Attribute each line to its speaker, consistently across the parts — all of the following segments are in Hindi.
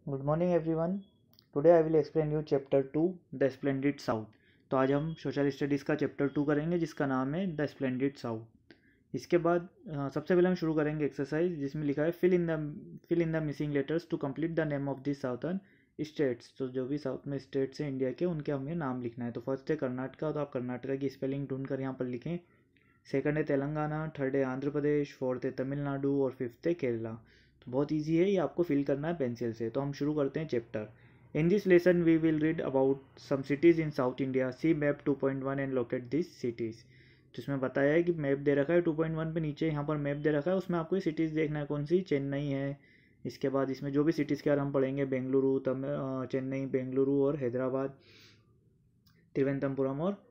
Speaker 1: Good morning everyone. Today I will explain you chapter 2 the splendid south. तो आज हम सोशल स्टडीज़ का चैप्टर 2 करेंगे जिसका नाम है द स्प्लेंडिड साउथ। इसके बाद सबसे पहले हम शुरू करेंगे एक्सरसाइज जिसमें लिखा है fill in the missing letters to complete the name of this southern states. तो जो भी साउथ में स्टेट्स हैं इंडिया के उनके हमें नाम लिखना है। तो फर्स्ट है कर्नाटका, तो आप कर्नाटका की स्पेलिंग ढूंढ कर यहाँ पर लिखें। सेकंड है तेलंगाना, थर्ड है आंध्र प्रदेश, फोर्थ है तमिलनाडु और फिफ्थ है केरला। तो बहुत इजी है, ये आपको फिल करना है पेंसिल से। तो हम शुरू करते हैं chapter. In this lesson we will read about some cities in south India. See map 2.1 and locate this cities. तो इसमें बताया है कि मैप दे रखा है 2.1 पे, नीचे यहाँ पर मैप दे रखा है, उसमें आपको ये सिटीज़ देखना है कौन सी। चेन्नई है। इसके बाद इसमें जो भी सिटीज़ के बारे हम पढ़ेंगे, बेंगलुरु, चेन्नई, बेंगलुरु और हैदराबाद, तिरुवनंतपुरम और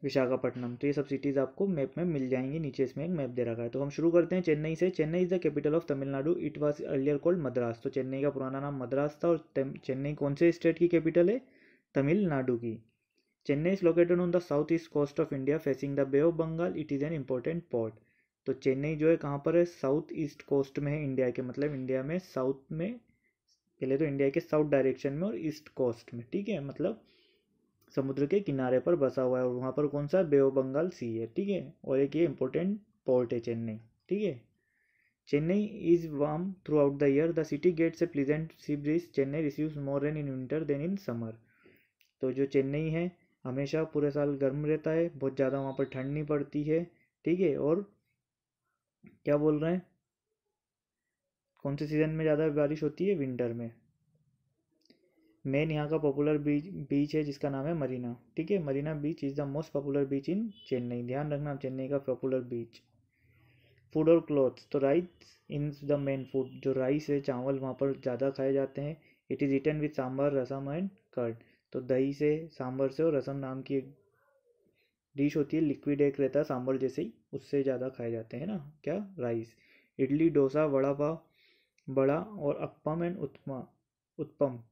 Speaker 1: विशाखापट्टनम। तो ये सब सिटीज़ आपको मैप में मिल जाएंगी, नीचे इसमें एक मैप दे रखा है। तो हम शुरू करते हैं चेन्नई से। Chennai is the capital of Tamil Nadu, it was earlier called Madras. तो चेन्नई का पुराना नाम मद्रास था। और चेन्नई कौन से स्टेट की कैपिटल है? तमिलनाडु की। Chennai is located on the south east coast of India facing the bay of Bengal, it is an important port. तो चेन्नई जो है कहाँ पर है? साउथ ईस्ट कोस्ट में है इंडिया के, मतलब इंडिया में साउथ में, पहले तो इंडिया के साउथ डायरेक्शन में और ईस्ट कोस्ट में, ठीक है, मतलब समुद्र के किनारे पर बसा हुआ है। और वहाँ पर कौन सा? बे ऑफ बंगाल सी है, ठीक है। और एक ये इंपॉर्टेंट पोर्ट है चेन्नई, ठीक है। Chennai is warm throughout the year, the city gets a pleasant sea breeze, Chennai receives more rain in winter than in summer. तो जो चेन्नई है हमेशा पूरे साल गर्म रहता है, बहुत ज़्यादा वहाँ पर ठंड नहीं पड़ती है, ठीक है। और क्या बोल रहे हैं, कौन से सीज़न में ज़्यादा बारिश होती है? विंटर में। मेन यहाँ का पॉपुलर बीच है जिसका नाम है मरीना, ठीक है। Marina beach is the most popular beach in Chennai. ध्यान रखना चेन्नई का पॉपुलर बीच। फूड और क्लॉथ्स, तो rice in the main food, जो राइस है, चावल वहाँ पर ज़्यादा खाए जाते हैं। It is eaten with sambar, rasam and curd. तो दही से, सांभर से और रसम नाम की एक डिश होती है, लिक्विड एक रहता है सांभर जैसे ही, उससे ज़्यादा खाए जाते हैं ना, क्या? राइस। इडली, डोसा, वड़ा पाव, बड़ा और अप्पम एंड उत्पम।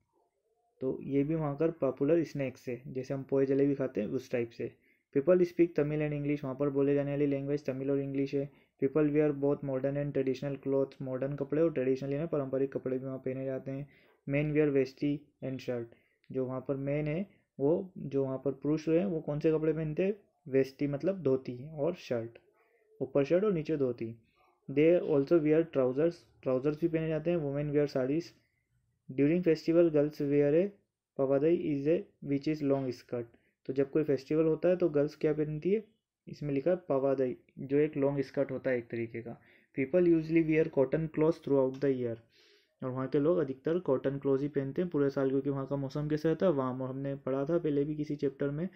Speaker 1: तो ये भी वहाँ का पॉपुलर स्नैक्स है, जैसे हम पोहे जलेबी खाते हैं उस टाइप से। People speak Tamil and English, वहाँ पर बोले जाने वाली लैंग्वेज तमिल और इंग्लिश है। People wear both modern and traditional clothes, modern कपड़े और ट्रेडिशनल यानी पारंपरिक कपड़े भी वहाँ पहने जाते हैं। Main where veshti and shirt, जो वहाँ पर मेन है वो, जो वहाँ पर पुरुष हैं वो कौन से कपड़े पहनते हैं? वेस्टी मतलब धोती, और शर्ट, ऊपर शर्ट और नीचे dhoti. They also wear trousers, trousers भी पहने जाते हैं। Women wear saris. During festival girls wear a pavadai is a which is long skirt. तो जब कोई फेस्टिवल होता है तो गर्ल्स क्या पहनती है? इसमें लिखा है पवादई, जो एक लॉन्ग स्कर्ट होता है एक तरीके का। People usually wear cotton cloth through out the year, और वहाँ के लोग अधिकतर कॉटन क्लॉथ ही पहनते हैं पूरे साल, क्योंकि वहाँ का मौसम कैसा रहता है? वार्म। और हमने पढ़ा था पहले भी किसी चैप्टर में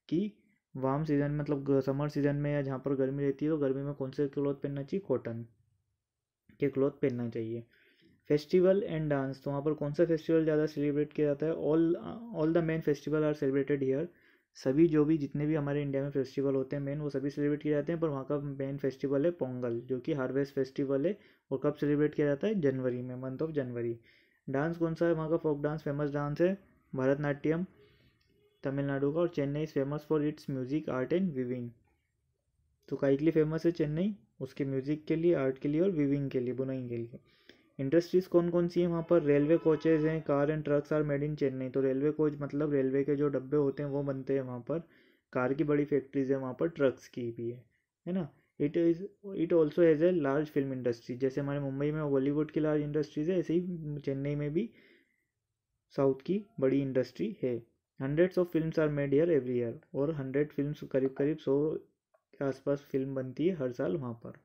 Speaker 1: कि वार्म सीजन मतलब समर सीजन में, या जहाँ पर गर्मी रहती है, तो गर्मी में कौन से क्लॉथ पहनना चाहिए? कॉटन के क्लॉथ पहनना चाहिए। फेस्टिवल एंड डांस, तो वहाँ पर कौन सा फेस्टिवल ज़्यादा सेलिब्रेट किया जाता है? All the main festival are celebrated here. सभी जो भी जितने भी हमारे इंडिया में फेस्टिवल होते हैं मेन, वो सभी सेलिब्रेट किए जाते हैं। पर वहाँ का मेन फेस्टिवल है पोंगल, जो कि हार्वेस्ट फेस्टिवल है। और कब सेलिब्रेट किया जाता है? जनवरी में, मंथ ऑफ जनवरी। डांस कौन सा है वहाँ का? फोक डांस फेमस डांस है भरतनाट्यम, तमिलनाडु का। और Chennai is famous for it's music, art and viewing. तो काई के लिए फेमस है चेन्नई? उसके म्यूजिक के लिए, आर्ट के लिए और विविंग के लिए, बुनाई के लिए। इंडस्ट्रीज़ कौन कौन सी हैं वहाँ पर? रेलवे कोचेज़ हैं, car and trucks are made in Chennai. तो रेलवे कोच मतलब रेलवे के जो डब्बे होते हैं वो बनते हैं वहाँ पर। कार की बड़ी फैक्ट्रीज है वहाँ पर, ट्रक्स की भी है ना। It also has a large film industry, जैसे हमारे मुंबई में बॉलीवुड की लार्ज इंडस्ट्रीज है, ऐसे ही चेन्नई में भी साउथ की बड़ी इंडस्ट्री है। Hundreds of films are made here every year, और 100 फिल्म्स, करीब करीब 100 के आसपास फिल्म बनती है हर साल वहाँ पर।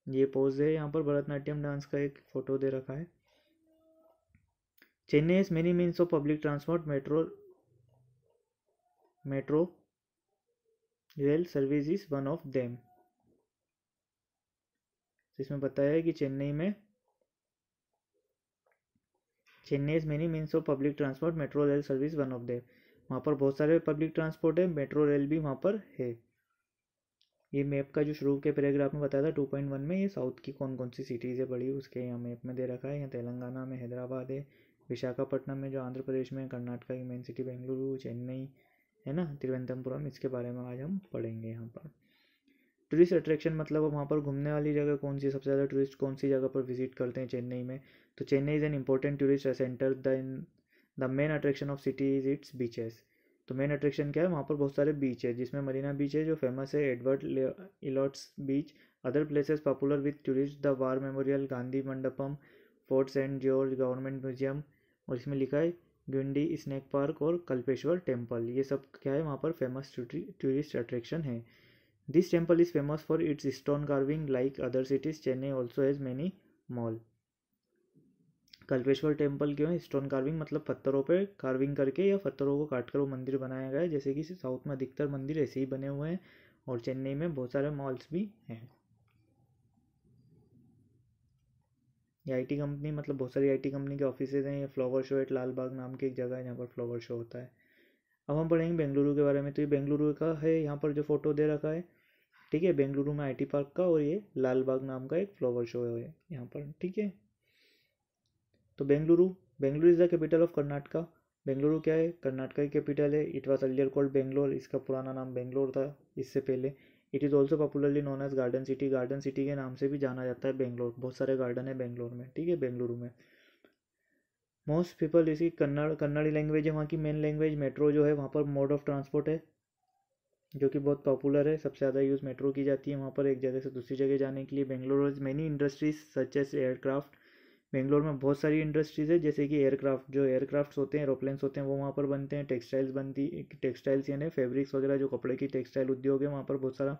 Speaker 1: ये पोज है यहाँ पर भरतनाट्यम डांस का, एक फोटो दे रखा है। Chennai has many means of public transport. Metro rail service is one of them. इसमें बताया है कि Chennai has many means of public transport. Metro rail service one of them. वहाँ पर बहुत सारे पब्लिक ट्रांसपोर्ट है, मेट्रो रेल भी वहाँ पर है। ये मैप का जो शुरू के पैराग्राफ में बताया था 2.1 में, ये साउथ की कौन कौन सी सिटीज़ है बड़ी, उसके यहाँ मैप में दे रखा है। यहाँ तेलंगाना में हैदराबाद है, विशाखापट्टनम में जो आंध्र प्रदेश में, कर्नाटका की मेन सिटी बेंगलुरु, चेन्नई है ना, तिरुवनंतपुरम। इसके बारे में आज हम पढ़ेंगे यहाँ पर। टूरिस्ट अट्रैक्शन मतलब वहाँ पर घूमने वाली जगह कौन सी, सबसे ज़्यादा टूरिस्ट कौन सी जगह पर विजिट करते हैं चेन्नई में, तो Chennai is an important tourist centre, the main attraction of city is it's beaches. तो मेन अट्रैक्शन क्या है, वहाँ पर बहुत सारे बीच है, जिसमें मरीना बीच है जो फेमस है, Edward Elliot's beach, other places popular with tourist, the war memorial, Gandhi Mandapam, Fort Saint George, government museum, और इसमें लिखा है गुंडी स्नैक पार्क और कल्पेश्वर टेम्पल। ये सब क्या है, वहाँ पर फेमस टूरिस्ट अट्रैक्शन है। This temple is famous for it's stone carving like other cities, Chennai also has many mall. Kalpeshwar temple क्यों है, स्टोन कार्विंग मतलब पत्थरों पे कार्विंग करके या पत्थरों को काट कर वो मंदिर बनाया गया है, जैसे कि साउथ में अधिकतर मंदिर ऐसे ही बने हुए हैं, और चेन्नई में बहुत सारे मॉल्स भी हैं। ये आईटी कंपनी मतलब बहुत सारी आईटी कंपनी के ऑफिसेज हैं। ये फ्लावर शो एट लाल बाग नाम की एक जगह है जहाँ पर फ्लावर शो होता है। अब हम पढ़ेंगे बेंगलुरु के बारे में। तो ये बेंगलुरु का है, यहाँ पर जो फोटो दे रखा है, ठीक है, बेंगलुरु में आईटी पार्क का, और ये लाल बाग नाम का एक फ्लावर शो है यहाँ पर, ठीक है। तो Bengaluru, Bengaluru is the capital of Karnataka. Bengaluru क्या है, कर्नाटका की कैपिटल है। It was earlier called Bangalore, इसका पुराना नाम बेंगलोर था इससे पहले। It is also popularly known as garden city, garden city के नाम से भी जाना जाता है बेंगलोर, बहुत सारे गार्डन है बेंगलोर में, ठीक है, बेंगलुरु में। मोस्ट पीपल इसी कन्नड़ी लैंग्वेज है वहाँ की मेन लैंग्वेज। मेट्रो जो है वहाँ पर मोड ऑफ ट्रांसपोर्ट है जो कि बहुत पॉपुलर है, सबसे ज़्यादा यूज़ मेट्रो की जाती है वहाँ पर एक जगह से दूसरी जगह जाने के लिए। Bangalore many industries such as aircraft, Bangalore में बहुत सारी इंडस्ट्रीज़ है, जैसे कि एयरक्राफ्ट, जो एयरक्राफ्ट्स होते हैं, एरोप्लेन्स होते हैं, वो वहाँ पर बनते हैं। टेक्सटाइल्स बनती, टेक्सटाइल्स यानी फैब्रिक्स वगैरह, जो कपड़े की टेक्सटाइल उद्योग है, वहाँ पर बहुत सारा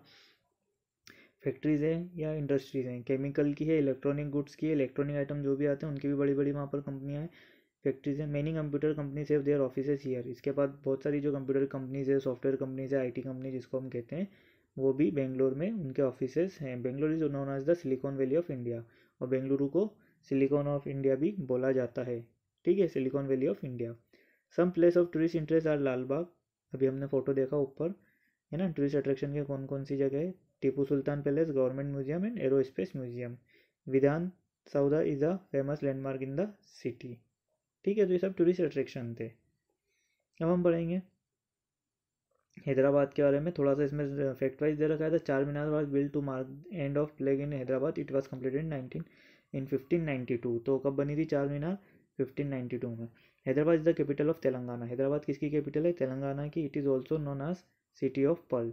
Speaker 1: फैक्ट्रीज़ हैं या इंडस्ट्रीज़ हैं। केमिकल की है, इलेक्ट्रॉनिक गुड्स की है, इलेक्ट्रॉनिक आइटम जो भी आते हैं उनकी भी बड़ी बड़ी वहाँ पर कंपनियाँ हैं, फैक्ट्रीज हैं। Many computer companies have their offices here. इसके बाद बहुत सारी जो कंप्यूटर कंपनीज है, सॉफ्टवेयर कंपनीज है, आईटी कंपनी जिसको हम कहते हैं, वो भी बेंगलोर में उनके ऑफिसेज हैं। Bangalore is known as the Silicon valley of India, और बेंगलुरु को सिलिकॉन ऑफ इंडिया भी बोला जाता है, ठीक है, silicon valley of India. Some place of tourist interest are Lal Bagh, अभी हमने फोटो देखा ऊपर, है ना। टूरिस्ट अट्रैक्शन के कौन कौन सी जगह है, Tipu Sultan palace, government museum and aerospace museum. Vidhana Soudha is a famous landmark in the city, ठीक है। तो ये सब टूरिस्ट अट्रैक्शन थे। अब हम पढ़ेंगे हैदराबाद के बारे में थोड़ा सा। इसमें फैक्ट वाइज दे रखा है, Char Minar was build to mark end of plague in Hyderabad, it was completed in 1592। तो कब बनी थी चार मीनार, 1592 में। Hyderabad is the capital of Telangana, Hyderabad किसकी कैपिटल है, तेलंगाना की। It is also known as city of pearl,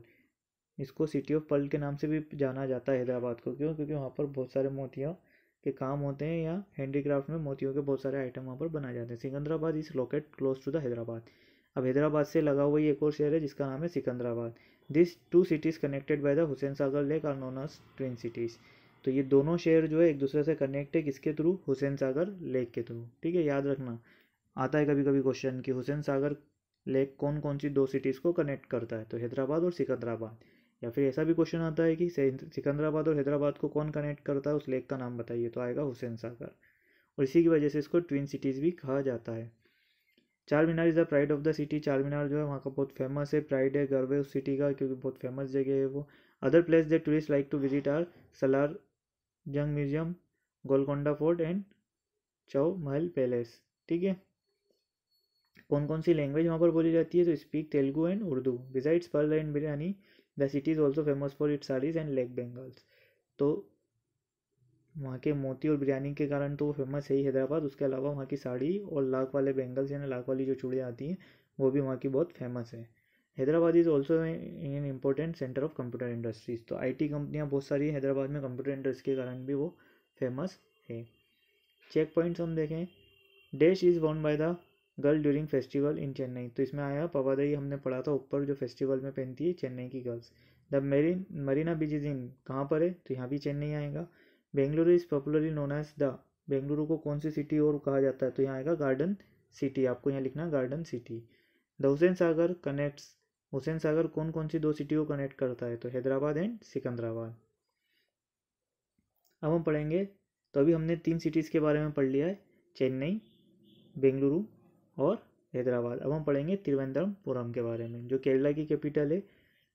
Speaker 1: इसको सिटी ऑफ पर्ल के नाम से भी जाना जाता है हैदराबाद को। क्यों, क्योंकि वहाँ पर बहुत सारे मोतियों के काम होते हैं, या हैंडीक्राफ्ट में मोतियों के बहुत सारे आइटम वहाँ पर बनाए जाते हैं। Secunderabad is locate close to the Hyderabad, अब हैदराबाद से लगा हुआ ही एक और शहर है जिसका नाम है Secunderabad. This two cities connected by the Hussain Sagar lake are known as twin cities. तो ये दोनों शहर जो है एक दूसरे से कनेक्ट है, किसके थ्रू, हुसैन सागर लेक के थ्रू, ठीक है। याद रखना, आता है कभी कभी क्वेश्चन कि हुसैन सागर लेक कौन कौन सी दो सिटीज़ को कनेक्ट करता है, तो हैदराबाद और सिकंदराबाद। या फिर ऐसा भी क्वेश्चन आता है कि सिकंदराबाद और हैदराबाद को कौन कनेक्ट करता है, उस लेक का नाम बताइए, तो आएगा हुसैन सागर, और इसी की वजह से इसको ट्विन सिटीज़ भी कहा जाता है। Char Minar is the pride of the city, Char Minar जो है वहाँ का बहुत फेमस है, प्राइड है, गर्व है उस सिटी का, क्योंकि बहुत फेमस जगह है वो। Other place that tourist like to visit are Salar Jung museum, Golconda fort and चौ महल पैलेस, ठीक है। कौन कौन सी लैंग्वेज वहाँ पर बोली जाती है, तो speak Telugu and Urdu. Besides pearl and biryani, the city is also famous for its saris and lac bangles. तो वहाँ के मोती और बिरयानी के कारण तो वो फेमस है ही हैदराबाद, उसके अलावा वहाँ की साड़ी और लाख वाले बेंगल्स यानी लाख वाली जो चूड़ियाँ आती हैं वो भी वहाँ की बहुत फेमस है। Hyderabad is also an important centre of computer industries, तो आईटी कंपनियाँ बहुत सारी हैदराबाद में कंप्यूटर इंडस्ट्री के कारण भी वो फेमस है। चेक पॉइंट्स हम देखें, dash is won by the girl during festival in Chennai, तो इसमें आया पवादई, हमने पढ़ा था ऊपर, जो फेस्टिवल में पहनती है चेन्नई की girls. The Marina Beach is in, कहाँ पर है, तो यहाँ भी चेन्नई आएगा। Bengaluru is popularly known as the, Bengaluru को कौन सी सिटी और कहा जाता है, तो यहाँ आएगा गार्डन सिटी, आपको यहाँ लिखना garden city. The Hussain Sagar connects, Hussain Sagar कौन कौन सी दो सिटी को कनेक्ट करता है, तो हैदराबाद एंड सिकंदराबाद। अब हम पढ़ेंगे, तो अभी हमने तीन सिटीज़ के बारे में पढ़ लिया है, चेन्नई, बेंगलुरु और हैदराबाद। अब हम पढ़ेंगे तिरुवनंतपुरम के बारे में, जो केरला की कैपिटल है,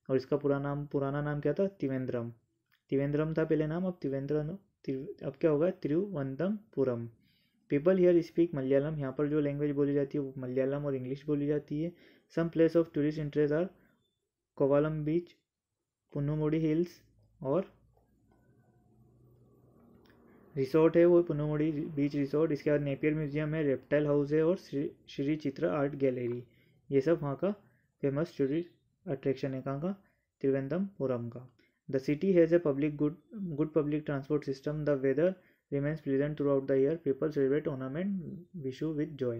Speaker 1: और इसका पुराना नाम क्या था, त्रिवेंद्रम, त्रिवेंद्रम था पहले नाम, अब अब क्या होगा, Thiruvananthapuram. People here speak Malayalam, यहाँ पर जो लैंग्वेज बोली जाती है वो मलयालम और इंग्लिश बोली जाती है। Some place of tourist interest are Kovalam beach, Ponmudi hills और रिसोर्ट है वो पुनमुड़ी बीच रिसोर्ट। इसके बाद नेपियर म्यूजियम है, रेप्टाइल हाउस है और श्री चित्रा आर्ट गैलरी। ये सब वहाँ का फेमस टूरिस्ट अट्रैक्शन है। कहाँ का? तिरुवनंतपुरम का। The city has a good public transport system. The weather remains pleasant throughout the year. People celebrate Onam and Vishu with joy.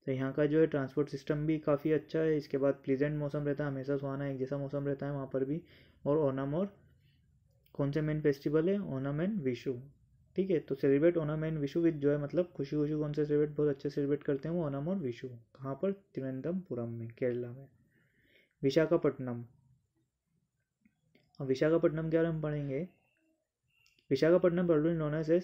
Speaker 1: तो यहाँ का जो है ट्रांसपोर्ट सिस्टम भी काफ़ी अच्छा है। इसके बाद प्लीजेंट मौसम रहता है, हमेशा सुहाना एक जैसा मौसम रहता है वहाँ पर भी। और ओनम और कौन से मेन फेस्टिवल है? ओनम एंड विशु। ठीक है, तो celebrate Onam and Vishu with Joy मतलब खुशी खुशी कौन से सेलिब्रेट बहुत अच्छे सेलिब्रेट करते हैं वो ओनम और विशु। कहाँ पर? तिरुवनंतपुरम में, केरला में। विशाखापट्टनम। अब विशाखापट्टनम के बारे में हम पढ़ेंगे। Visakhapatnam probably known as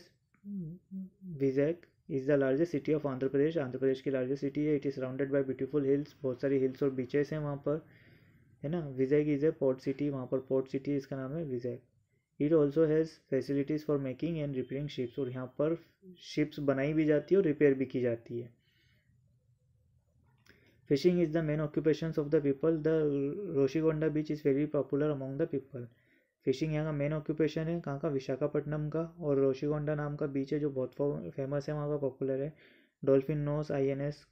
Speaker 1: Vizag is the largest city of Andhra Pradesh. Andhra Pradesh की लार्जेस्ट सिटी है। It is surrounded by beautiful hills. बहुत सारी हिल्स और बीचेस हैं वहाँ पर, है ना। Vizag is a port city. वहाँ पर पोर्ट सिटी है, इसका नाम है Vizag. It also has facilities for making and repairing ships. और यहाँ पर शिप्स बनाई भी जाती है और रिपेयर भी की जाती है। Fishing is the main occupation of the people. The Rushikonda beach is very popular among the people. Fishing यहाँ का मेन ऑक्यूपेशन है। कहाँ का? विशाखापट्टनम का। और रोशीगोंडा नाम का बीच है जो बहुत फेमस है, वहाँ का पॉपुलर है। Dolphin nose, INS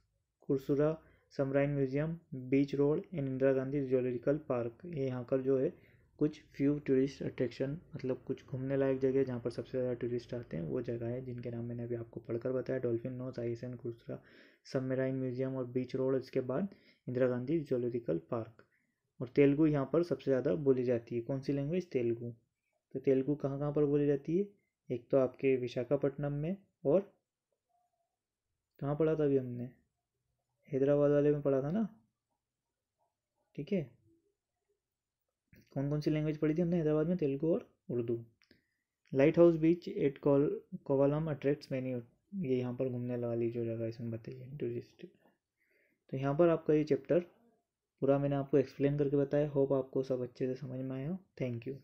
Speaker 1: Kursura, submarine museum, beach road and Indira Gandhi zoological park. ये यहाँ का जो है कुछ फ्यू टूरिस्ट अट्रैक्शन, मतलब कुछ घूमने लायक जगह जहाँ पर सबसे ज़्यादा टूरिस्ट आते हैं वो जगह है, जिनके नाम मैंने अभी आपको पढ़कर बताया। Dolphin nose, ISN Kursura, submarine museum और बीच रोड। इसके बाद इंदिरा गांधी जूलॉजिकल पार्क। और तेलुगु यहाँ पर सबसे ज़्यादा बोली जाती है। कौन सी लैंग्वेज? तेलुगु। तो तेलुगु कहाँ कहाँ पर बोली जाती है? एक तो आपके विशाखापट्टनम में, और कहाँ पढ़ा था अभी हमने? हैदराबाद वाले में पढ़ा था ना। ठीक है, कौन कौन सी लैंग्वेज पढ़ी थी हमने हैदराबाद में? तेलुगु और उर्दू। लाइट हाउस बीच एट कोवलम अट्रैक्ट्स मैनी। ये यहाँ पर घूमने वाली जो जगह इसमें बताई है टूरिस्ट। तो यहाँ पर आपका ये चैप्टर पूरा मैंने आपको एक्सप्लेन करके बताया। होप आपको सब अच्छे से समझ में आया हो। Thank you.